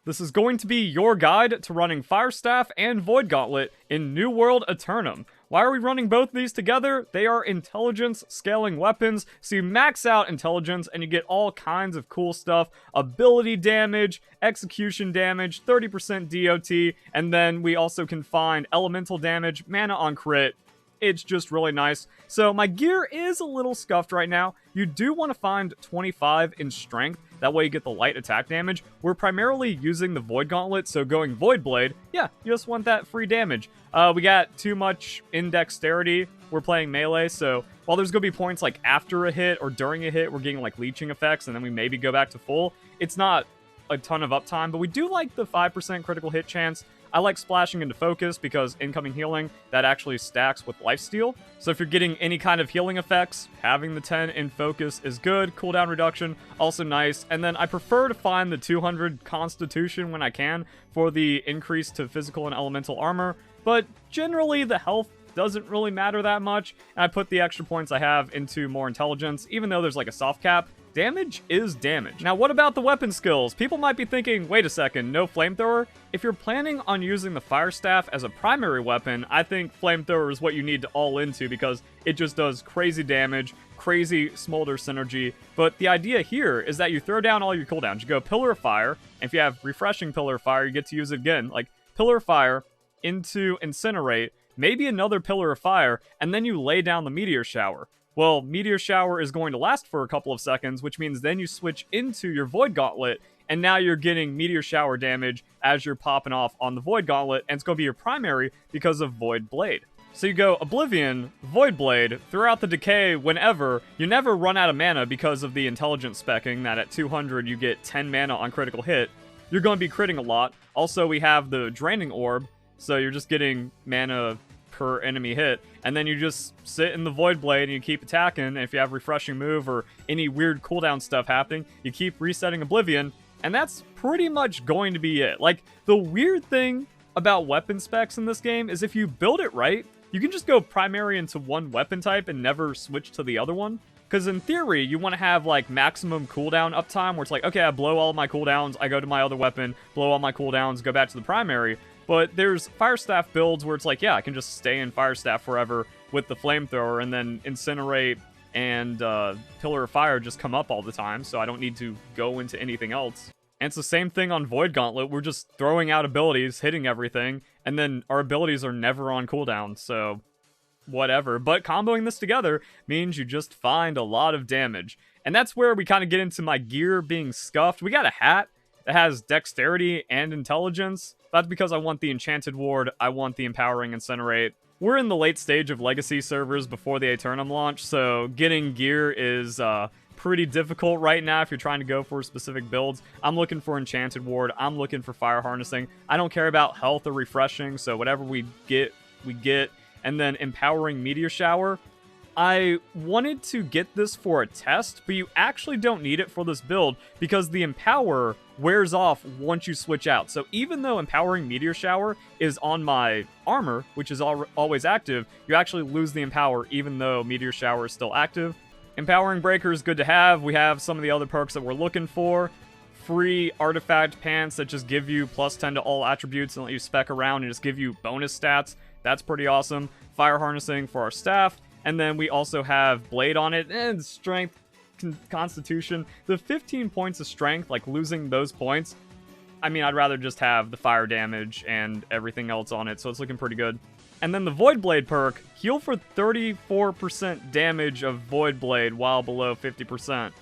This is going to be your guide to running Fire Staff and Void Gauntlet in New World Aeternum. Why are we running both of these together? They are intelligence scaling weapons, so you max out intelligence and you get all kinds of cool stuff. Ability damage, execution damage, 30% DOT, and then we also can find elemental damage, mana on crit. It's just really nice. So my gear is a little scuffed right now. You do want to find 25 in strength. That way you get the light attack damage. We're primarily using the Void Gauntlet, so going Void Blade, yeah, you just want that free damage. We got too much in dexterity. We're playing melee, so while there's going to be points like after a hit or during a hit, we're getting like leeching effects, and then we maybe go back to full. It's not a ton of uptime, but we do like the 5% critical hit chance. I like splashing into focus because incoming healing, that actually stacks with lifesteal. So if you're getting any kind of healing effects, having the 10 in focus is good. Cooldown reduction, also nice. And then I prefer to find the 200 constitution when I can for the increase to physical and elemental armor. But generally the health doesn't really matter that much. And I put the extra points I have into more intelligence, even though there's like a soft cap. Damage is damage. Now, what about the weapon skills? People might be thinking, wait a second, no flamethrower? If you're planning on using the Fire Staff as a primary weapon, I think flamethrower is what you need to all into because it just does crazy damage, crazy smolder synergy. But the idea here is that you throw down all your cooldowns. You go Pillar of Fire, and if you have refreshing Pillar of Fire, you get to use it again. Like Pillar of Fire into Incinerate, maybe another Pillar of Fire, and then you lay down the Meteor Shower. Well, Meteor Shower is going to last for a couple of seconds, which means then you switch into your Void Gauntlet, and now you're getting Meteor Shower damage as you're popping off on the Void Gauntlet, and it's going to be your primary because of Void Blade. So you go Oblivion, Void Blade, throughout the decay whenever. You never run out of mana because of the intelligence specking, that at 200 you get 10 mana on critical hit. You're going to be critting a lot. Also, we have the Draining Orb, so you're just getting mana per enemy hit, and then you just sit in the Void Blade and you keep attacking, and if you have refreshing move or any weird cooldown stuff happening, you keep resetting Oblivion, and that's pretty much going to be it. Like, the weird thing about weapon specs in this game is if you build it right, you can just go primary into one weapon type and never switch to the other one. Because in theory, you want to have like maximum cooldown uptime where it's like, okay, I blow all my cooldowns, I go to my other weapon, blow all my cooldowns, go back to the primary. But there's Fire Staff builds where it's like, yeah, I can just stay in Fire Staff forever with the Flamethrower, and then Incinerate and Pillar of Fire just come up all the time, so I don't need to go into anything else. And it's the same thing on Void Gauntlet. We're just throwing out abilities, hitting everything, and then our abilities are never on cooldown, so whatever. But comboing this together means you just find a lot of damage. And that's where we kind of get into my gear being scuffed. We got a hat that has dexterity and intelligence. That's because I want the Enchanted Ward, I want the Empowering Incinerate. We're in the late stage of Legacy servers before the Aeternum launch, so getting gear is pretty difficult right now if you're trying to go for specific builds. I'm looking for Enchanted Ward, I'm looking for Fire Harnessing. I don't care about health or refreshing, so whatever we get, we get. And then Empowering Meteor Shower. I wanted to get this for a test, but you actually don't need it for this build because the Empower wears off once you switch out. So even though Empowering Meteor Shower is on my armor, which is always active, you actually lose the Empower even though Meteor Shower is still active. Empowering Breaker is good to have. We have some of the other perks that we're looking for. Free artifact pants that just give you +10 to all attributes and let you spec around and just give you bonus stats. That's pretty awesome. Fire Harnessing for our staff. And then we also have Blade on it, and Strength, Constitution. The 15 points of Strength, like losing those points, I mean, I'd rather just have the fire damage and everything else on it, so it's looking pretty good. And then the Void Blade perk, heal for 34% damage of Void Blade while below 50%.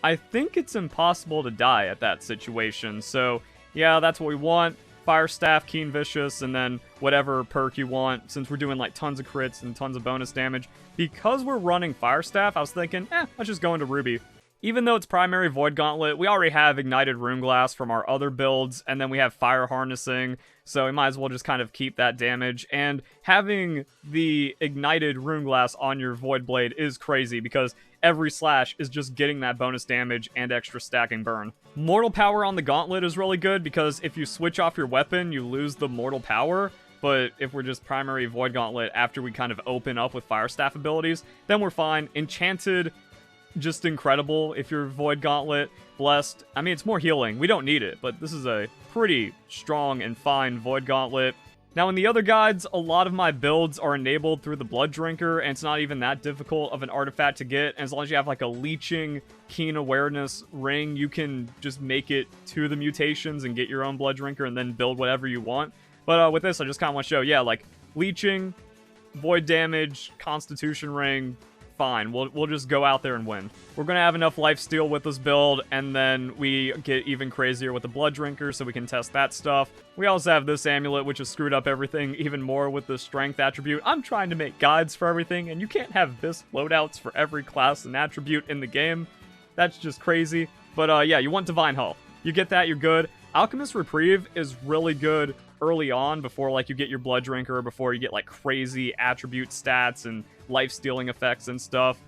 I think it's impossible to die at that situation, so yeah, that's what we want. Fire Staff, Keen Vicious, and then whatever perk you want, since we're doing like tons of crits and tons of bonus damage. Because we're running Fire Staff, I was thinking, let's just go into Ruby. Even though it's primary Void Gauntlet, we already have Ignited Runeglass from our other builds, and then we have Fire Harnessing, so we might as well just kind of keep that damage. And having the Ignited Runeglass on your Void Blade is crazy, because every slash is just getting that bonus damage and extra stacking burn. Mortal Power on the Gauntlet is really good, because if you switch off your weapon, you lose the Mortal Power. But if we're just primary Void Gauntlet after we kind of open up with Fire Staff abilities, then we're fine. Enchanted just incredible if you're Void Gauntlet. Blessed. I mean, it's more healing. We don't need it, but this is a pretty strong and fine Void Gauntlet. Now, in the other guides, a lot of my builds are enabled through the Blood Drinker, and it's not even that difficult of an artifact to get. And as long as you have, like, a Leeching Keen Awareness ring, you can just make it to the mutations and get your own Blood Drinker and then build whatever you want. But with this, I just kind of want to show, yeah, like, Leeching, Void Damage, Constitution Ring, fine. We'll just go out there and win. We're going to have enough lifesteal with this build, and then we get even crazier with the Blood Drinker, so we can test that stuff. We also have this amulet, which has screwed up everything even more with the strength attribute. I'm trying to make guides for everything, and you can't have this loadouts for every class and attribute in the game. That's just crazy. But yeah, you want Divine Hull. You get that, you're good. Alchemist Reprieve is really good early on, before like you get your Blood Drinker, before you get like crazy attribute stats and life stealing effects and stuff.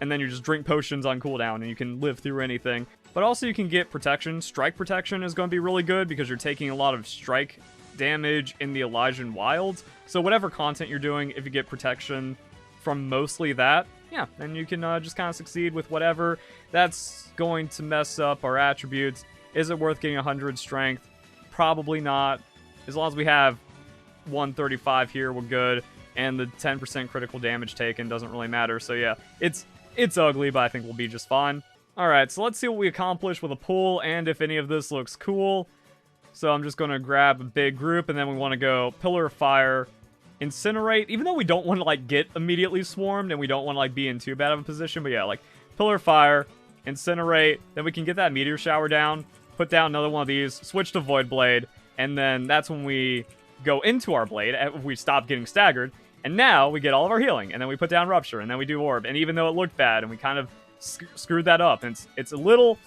And then you just drink potions on cooldown and you can live through anything. But also you can get protection. Strike protection is going to be really good because you're taking a lot of strike damage in the Elysian Wilds. So whatever content you're doing, if you get protection from mostly that, yeah, then you can just kind of succeed with whatever. That's going to mess up our attributes. Is it worth getting 100 strength? Probably not. As long as we have 135 here, we're good. And the 10% critical damage taken doesn't really matter. So yeah, it's ugly, but I think we'll be just fine. Alright, so let's see what we accomplish with a pool, and if any of this looks cool. So I'm just going to grab a big group, and then we want to go Pillar of Fire, Incinerate, even though we don't want to, like, get immediately swarmed, and we don't want to, like, be in too bad of a position. But yeah, like, Pillar of Fire, Incinerate, then we can get that Meteor Shower down, put down another one of these, switch to Void Blade, and then that's when we go into our Blade, if we stop getting staggered, and now we get all of our healing, and then we put down Rupture, and then we do Orb, and even though it looked bad, and we kind of screwed that up, and it's a little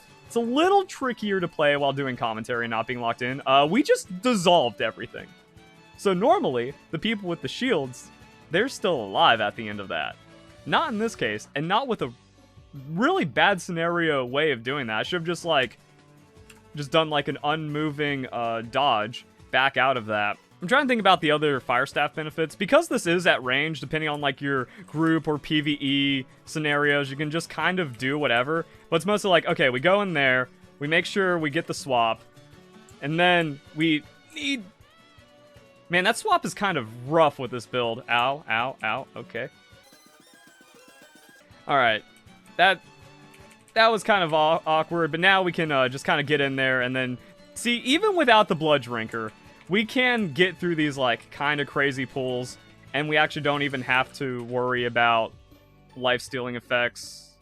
trickier to play while doing commentary and not being locked in, we just dissolved everything. So normally, the people with the shields, they're still alive at the end of that. Not in this case, and not with a really bad scenario way of doing that. I should have just done like an unmoving dodge back out of that. I'm trying to think about the other Fire Staff benefits. Because this is at range, depending on like your group or PvE scenarios, you can just kind of do whatever. But it's mostly like, okay, we go in there, we make sure we get the swap, and then we need... Man, that swap is kind of rough with this build. Ow, ow, ow, okay. Alright, that was kind of awkward, but now we can just kind of get in there and then... See, even without the Blood Drinker, we can get through these, like, kind of crazy pulls, and we actually don't even have to worry about life-stealing effects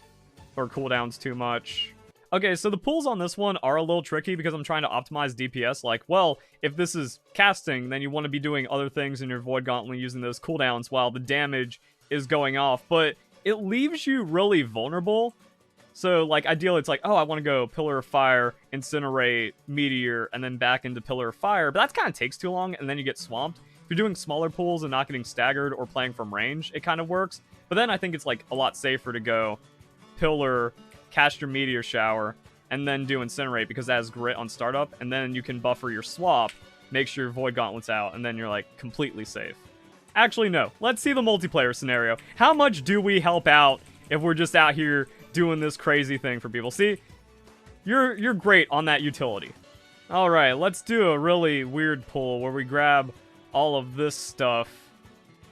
or cooldowns too much. Okay, so the pulls on this one are a little tricky because I'm trying to optimize DPS. Like, well, if this is casting, then you want to be doing other things in your Void Gauntlet using those cooldowns while the damage is going off, but it leaves you really vulnerable. So, like, ideally, it's like, oh, I want to go Pillar of Fire, Incinerate, Meteor, and then back into Pillar of Fire. But that kind of takes too long, and then you get swamped. If you're doing smaller pulls and not getting staggered or playing from range, it kind of works. But then I think it's, like, a lot safer to go Pillar, cast your Meteor Shower, and then do Incinerate, because that has Grit on startup. And then you can buffer your swap, make sure your Void Gauntlet's out, and then you're, like, completely safe. Actually, no. Let's see the multiplayer scenario. How much do we help out if we're just out here doing this crazy thing for people? See, you're great on that utility. All right, let's do a really weird pull where we grab all of this stuff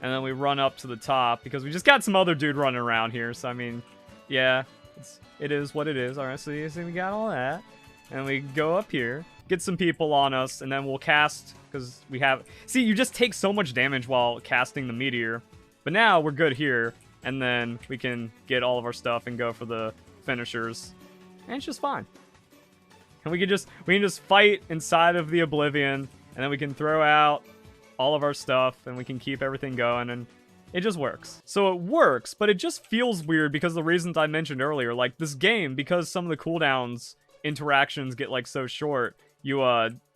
and then we run up to the top because we just got some other dude running around here. So I mean, yeah, it is what it is. All right, so you see we got all that, and we go up here, get some people on us, and then we'll cast because we have. See, you just take so much damage while casting the meteor, but now we're good here. And then we can get all of our stuff and go for the finishers. And it's just fine. And we can just fight inside of the Oblivion. And then we can throw out all of our stuff. And we can keep everything going. And it just works. So it works, but it just feels weird because of the reasons I mentioned earlier. Like this game, because some of the cooldowns interactions get like so short, you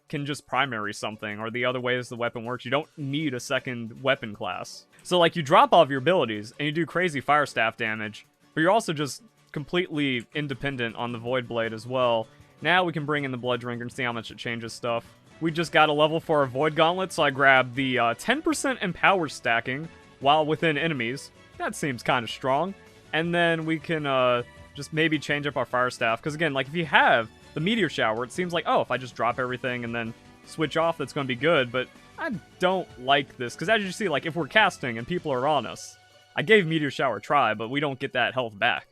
can just primary something. Or the other ways the weapon works, you don't need a second weapon class. So, like, you drop all of your abilities, and you do crazy Fire Staff damage, but you're also just completely independent on the Void Blade as well. Now we can bring in the Blood Drinker and see how much it changes stuff. We just got a level for our Void Gauntlet, so I grabbed the 10% Empower stacking while within enemies. That seems kind of strong. And then we can just maybe change up our fire staff. Because again, like if you have the meteor shower, it seems like, oh, if I just drop everything and then switch off, that's going to be good. But I don't like this, because as you see, like if we're casting and people are on us, I gave meteor shower a try, but we don't get that health back.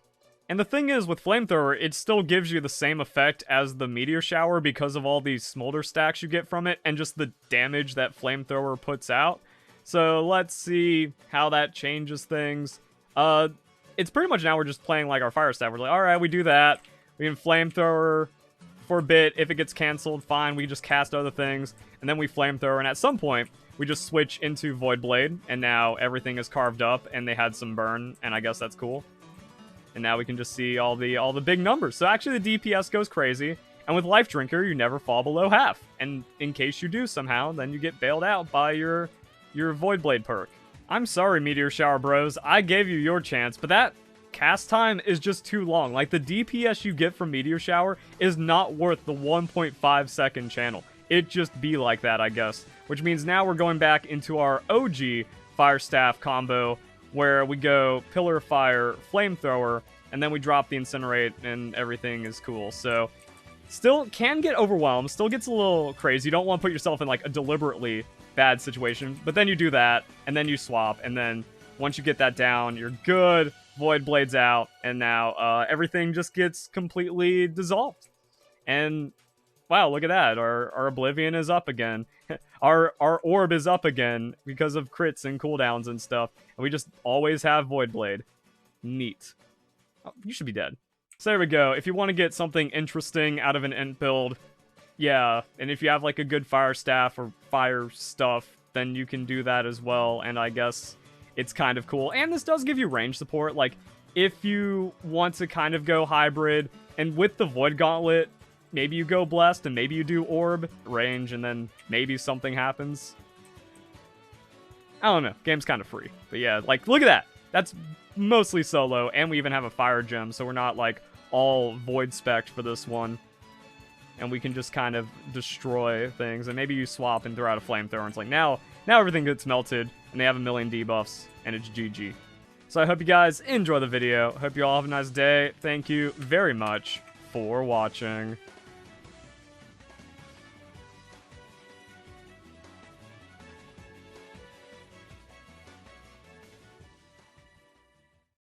And the thing is, with flamethrower, it still gives you the same effect as the meteor shower because of all these smolder stacks you get from it and just the damage that flamethrower puts out. So let's see how that changes things. It's pretty much now we're just playing like our fire staff. We're like, all right, we do that. We can flamethrower for a bit. If it gets canceled, fine. We just cast other things, and then we flamethrower. And at some point, we just switch into Void Blade, and now everything is carved up, and they had some burn, and I guess that's cool. And now we can just see all the big numbers. So actually the DPS goes crazy. And with Life Drinker, you never fall below half. And in case you do somehow, then you get bailed out by your Void Blade perk. I'm sorry, Meteor Shower bros. I gave you your chance, but that cast time is just too long. Like, the DPS you get from Meteor Shower is not worth the 1.5 second channel. It just be like that, I guess. Which means now we're going back into our OG Fire Staff combo, where we go Pillar of Fire, Flamethrower, and then we drop the Incinerate, and everything is cool. So, still can get overwhelmed, still gets a little crazy. You don't want to put yourself in, like, a deliberately bad situation, but then you do that, and then you swap, and then once you get that down, you're good, Void Blade's out, and now everything just gets completely dissolved. And, wow, look at that, our Oblivion is up again. Our orb is up again because of crits and cooldowns and stuff. And we just always have Void Blade. Neat. Oh, you should be dead. So there we go. If you want to get something interesting out of an INT build, yeah. And if you have like a good fire staff or fire stuff, then you can do that as well. And I guess it's kind of cool. And this does give you range support. Like, if you want to kind of go hybrid, and with the Void Gauntlet, maybe you go Blessed, and maybe you do Orb, range, and then maybe something happens. I don't know. Game's kind of free. But yeah, like, look at that. That's mostly solo, and we even have a Fire Gem, so we're not, like, all Void spec'd for this one. And we can just kind of destroy things, and maybe you swap and throw out a Flamethrower, and it's like, now everything gets melted, and they have a million debuffs, and it's GG. So I hope you guys enjoy the video. Hope you all have a nice day. Thank you very much for watching.